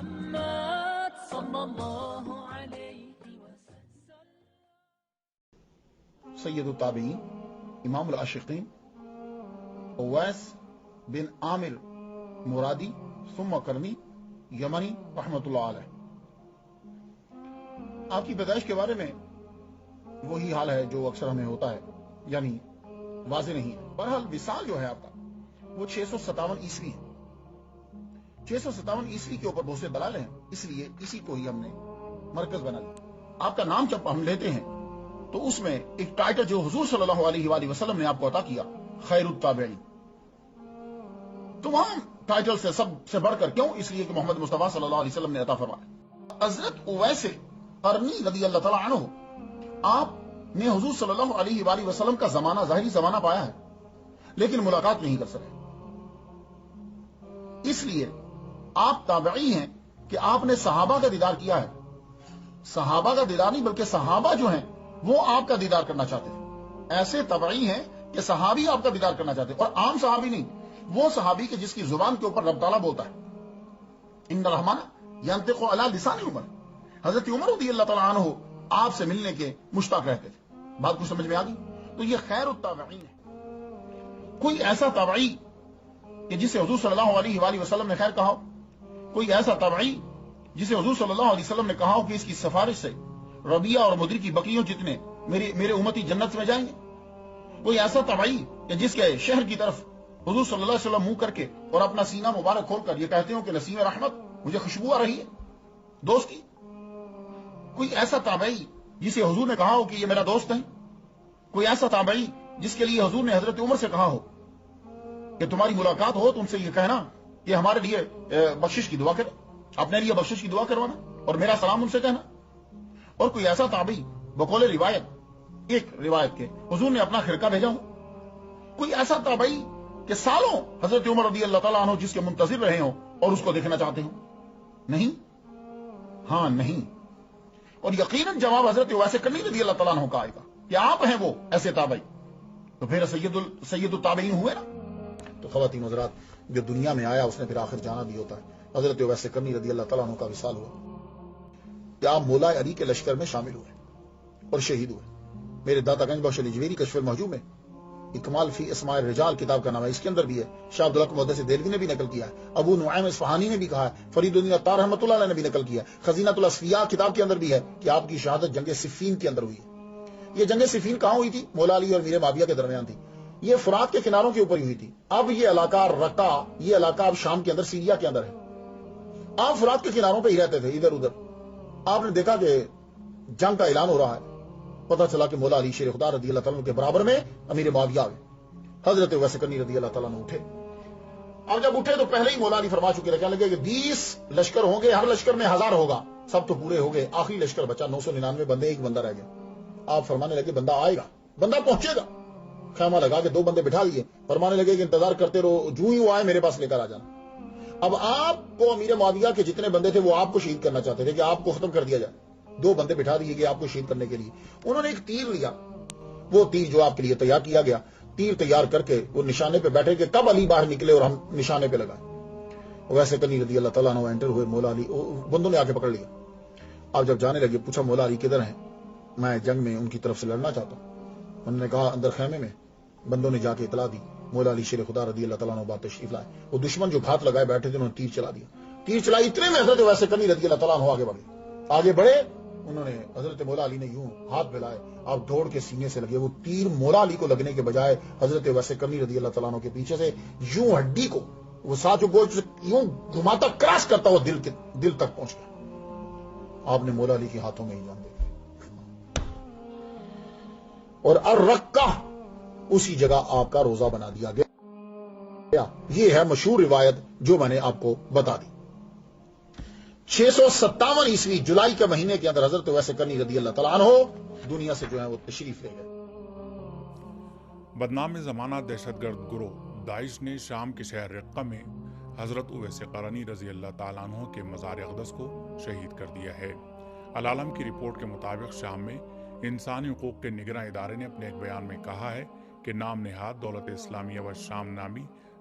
محمد صلى الله عليه وسلم. سید التابعین امام العاشقین اویس بن عامر مرادی ثم کرنی یمنی رحمۃ اللہ علیہ. آپ کی پیدائش کے بارے میں وہی حال ہے جو اکثر ہمیں ہوتا ہے، یعنی واضح نہیں ہے. بہرحال وصال جو ہے آپ کا وہ 657 عیسوی ہے. 657 عیسوی کے اوپر بہت سے دلائل ہیں، اس لیے اسی کو ہی ہم نے مرکز بنا لیا. آپ کا نام جب ہم لیتے ہیں تو اس میں ایک ٹائٹل جو حضور صلی اللہ علیہ وآلہ وسلم نے آپ کو عطا کیا، خیر التابعین. تمام ٹائٹل سے سب سے بڑھ کر کیوں؟ اس لیے کہ محمد مصطفیٰ صلی اللہ علیہ وسلم نے عطا فرمایا. حضرت اویس قرنی رضی اللہ تعالی عنہ، آپ نے حضور صلی اللہ علیہ وآلہ وسلم کا زمانہ، ظاہری زمانہ پایا ہے لیکن ملاقات نہیں کر سکے. اس لیے آپ تابعی ہیں کہ آپ نے صحابہ کا دیدار کیا ہے. صحابہ کا دیدار نہیں بلکہ صحابہ جو ہیں وہ آپ کا دیدار کرنا چاہتے ہیں. ایسے تابعی ہیں کہ صحابی آپ کا دیدار کرنا چاہتے ہیں، اور عام صحابی نہیں، وہ صحابی کے جس کی زبان کے اوپر رب تعالیٰ بولتا ہے ان الرحمن ینطق علی لسان عمر. حضرت عمر رضی اللہ تعالیٰ عنہ آپ سے ملنے کے مشتاق رہتے تھے. بات کو سمجھ میں آ گئی؟ تو یہ خیر التابعین ہے. کوئی ایسا تابعی کہ جسے حضور صلی اللہ علیہ وآلہ وسلم نے خیر کہا ہو، کوئی ایسا تابعی جسے حضور صلی اللہ علیہ وسلم نے کہا ہو کہ اس کی سفارش سے ربیہ اور مدری کی بکریوں جتنے میرے امتی جنت میں جائیں گے. کوئی ایسا تابعی کہ جس کے شہر کی طرف حضور صلی اللہ علیہ وسلم منہ کر کے اور اپنا سینہ مبارک کھول کر یہ کہتے ہوں کہ نسیم رحمت مجھے خوشبو آ رہی ہے دوست کی. کوئی ایسا تابعی جسے حضور نے کہا ہو کہ یہ میرا دوست ہے. کوئی ایسا تابعی جس کے لیے حضور نے حضرت عمر سے کہا ہو کہ تمہاری ملاقات ہو تو ان سے یہ کہنا کہ ہمارے لیے بخشش کی دعا کرے، اپنے لیے بخشش کی دعا کروانا اور میرا سلام ان سے کہنا. اور کوئی ایسا تابعی بقول روایت، ایک روایت کے حضور نے اپنا خرقہ بھیجا ہو. کوئی ایسا تابعی کہ سالوں حضرت عمر رضی اللہ تعالیٰ عنہ جس کے منتظر رہے ہوں اور اس کو دیکھنا چاہتے ہوں. نہیں، ہاں نہیں. اور یقیناً جواب حضرت اویس قرنی رضی اللہ تعالیٰ عنہ کا آئے گا کہ آپ ہیں وہ ایسے تابعی. تو پھر سید التابعین ہوئے نا. تو خواتین حضرات، جو دنیا میں آیا اس نے پھر آخر جانا بھی ہوتا ہے. حضرت اویس قرنی رضی اللہ تعالیٰ عنہ کا وصال ہوا کہ آپ مولا علی کے لشکر میں شامل ہوئے اور شہید ہوئے. میرے داتا گنج بخش علی جویری کشف المحجوب میں اکمال فی اسماء الرجال کتاب کا نام ہے، اس کے اندر بھی ہے. شاہ عبدالحق محدث دہلوی نے بھی نقل کیا ہے، ابو نعیم اصفہانی نے بھی کہا ہے، فرید الدین عطار رحمۃ اللہ علیہ نے بھی نقل کیا ہے. خزینۃ الاصفیاء کتاب کے اندر بھی ہے کہ آپ کی شہادت جنگ صفین کے اندر ہوئی ہے. یہ جنگ صفین کہاں ہوئی تھی؟ مولا علی اور میر معاویہ کے درمیان تھی. یہ فرات کے کناروں کے اوپر ہوئی تھی. اب یہ علاقہ رقہ، یہ علاقہ اب شام کے اندر، سیریا کے اندر ہے. آپ فرات کے کناروں پہ ہی رہتے تھے ادھر ادھر. آپ نے دیکھا کہ جنگ کا اعلان ہو رہا ہے، پتہ چلا کہ مولا علی شیر خدا رضی اللہ تعالیٰ کے برابر میں امیر معاویہ آ گئے. حضرت اویس قرنی رضی اللہ تعالیٰ نے اٹھے. اب جب اٹھے تو پہلے ہی مولا علی فرما چکے، کہنے لگے کہ 20 لشکر ہوں گے، ہر لشکر میں 1000 ہوگا. سب تو پورے ہو گئے، آخری لشکر بچا 999 بندے، ایک بندہ رہ گیا. آپ فرمانے لگے بندہ آئے گا، بندہ پہنچے گا. خیمہ لگا کے 2 بندے بٹھا دیے، فرمانے لگے کہ انتظار کرتے رہو، جو ہی وہ آئے میرے پاس لے کر آ جانا. اب آپ کو امیر معاویہ کے جتنے بندے تھے وہ آپ کو شہید کرنا چاہتے تھے کہ آپ کو ختم کر دیا جائے. 2 بندے بٹھا دیے کہ آپ کو شہید کرنے کے لیے. انہوں نے ایک تیر لیا، وہ تیر جو آپ کے لیے تیار کیا گیا، تیر تیار کر کے وہ نشانے پہ بیٹھے کہ کب علی باہر نکلے اور ہم نشانے پہ لگائیں. ویسے قرنی رضی اللہ تعالیٰ عنہ انٹر ہوئے. مولا علی بندوں نے آ کے پکڑ لیا. اب جب جانے لگے پوچھا مولا علی کدھر ہیں؟ میں جنگ میں ان کی طرف سے لڑنا چاہتا ہوں. انہوں نے کہا اندر خیمے میں. بندوں نے جا کے اطلاع دی. مولا علی شیر خدا رضی اللہ تعالیٰ عنہ بات تشریف لائے. وہ دشمن جو گھات لگائے بیٹھے تھے انہوں نے تیر چلا دیا. تیر چلائی، اتنے میں حضرت ویسے قرنی رضی اللہ تعالیٰ عنہ آگے بڑھے. انہوں نے حضرت مولا علی نے یوں ہاتھ پھیلائے، آپ دوڑ کے سینے سے لگے. وہ تیر مولا علی کو لگنے کے بجائے حضرت ویسے قرنی رضی اللہ تعالیٰ عنہ کے پیچھے سے یوں ہڈی کو، وہ ساتھ گوشت یوں گھماتا کراس کرتا ہوا دل تک پہنچ گیا. آپ نے مولا علی کے ہاتھوں میں ہی جان دے دی. اور الرقہ اسی جگہ آپ کا روزہ بنا دیا گیا. یہ ہے مشہور روایت جو میں نے آپ کو بتا دی. 657 عیسوی جولائی کے مہینے کے اندر حضرت اویس قرنی رضی اللہ تعالیٰ عنہ دنیا سے جو ہے وہ تشریف لے گئے. بدنام زمانہ دہشت گرد گروہ داعش نے شام کے شہر رقہ میں حضرت اویس قرنی رضی اللہ تعالیٰ عنہ کے مزار اقدس کو شہید کر دیا ہے. العالم کی رپورٹ کے مطابق شام میں انسانی حقوق کے نگراں ادارے نے اپنے ایک بیان میں کہا ہے کہ نام نہاد دولت اسلامیہ و شام نامی